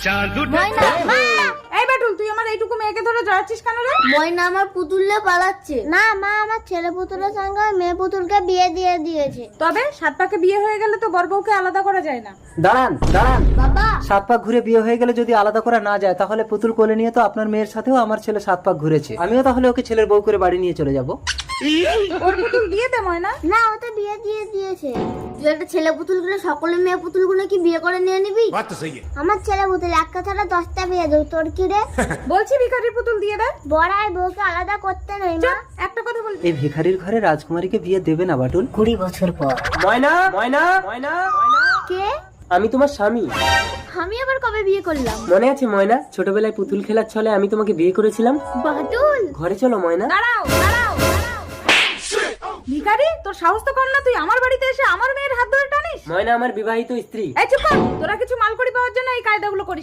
ময়না, মা! এই বাটুল, তুই আমার এইটুকু মেয়েকে ধরে জড়াচ্ছিস কেন রে? ময়না আমার পুতুললে পালাচ্ছে। না মা, আমার ছেলে পুতুলের সঙ্গে মেয়ে পুতুলকে বিয়ে দিয়ে দিয়েছে। তবে সাত পাকে বিয়ে হয়ে গেলে তো বর বউকে আলাদা করা যায় না। দাঁড়ান দাঁড়ান, বাবা, 7 পাক ঘুরে বিয়ে হয়ে গেলে যদি আলাদা করা না যায়, তাহলে পুতুল কোলে নিয়ে তো আপনার মেয়ের সাথেও আমার ছেলে 7 পাক ঘুরেছে। আমিও তাহলে ওকে ছেলের বউ করে বাড়ি নিয়ে চলে যাব। ওর পুতুল দিয়ে দে ময়না। না ও তো বিয়ে দিয়ে দিয়েছে। তুই একটা ছেলে পুতুলগুলো সকলে মেয়ে পুতুলগুলো কি বিয়ে করে নিয়ে নিবি? আমার ছেলে পুতুল একটা ছাড়া 10টা বিয়ে দেব। তোর কি রে? বলছি ভিখারির পুতুল দিয়ে দে। বড়াই বউকে আলাদা করতে নেই মা। চুপ, একটা কথা বলবি। এই ভিখারির ঘরে রাজকুমারীকে বিয়ে দেবে না বাটুল? 20 বছর পর। ময়না ময়না ময়না ময়না, কে? আমি তোমার স্বামী। আমি আবার কবে বিয়ে করলাম? মনে আছে ময়না, ছোটবেলায় পুতুল খেলার ছলে আমি তোমাকে বিয়ে করেছিলাম? বাটুল, ঘরে চলো ময়না। দাঁড়াও দাঁড়াও দাঁড়াও। ভিখারি, তোর সাহস তো কম না, তুই আমার বাড়িতে এসে আমার মেয়ের হাত ধরে টানিস? ময়না আমার বিবাহিত স্ত্রী। এই চুপ কর, তোরা কিছু মালকড়ি পাওয়ার জন্য এই কায়দাগুলো করিস।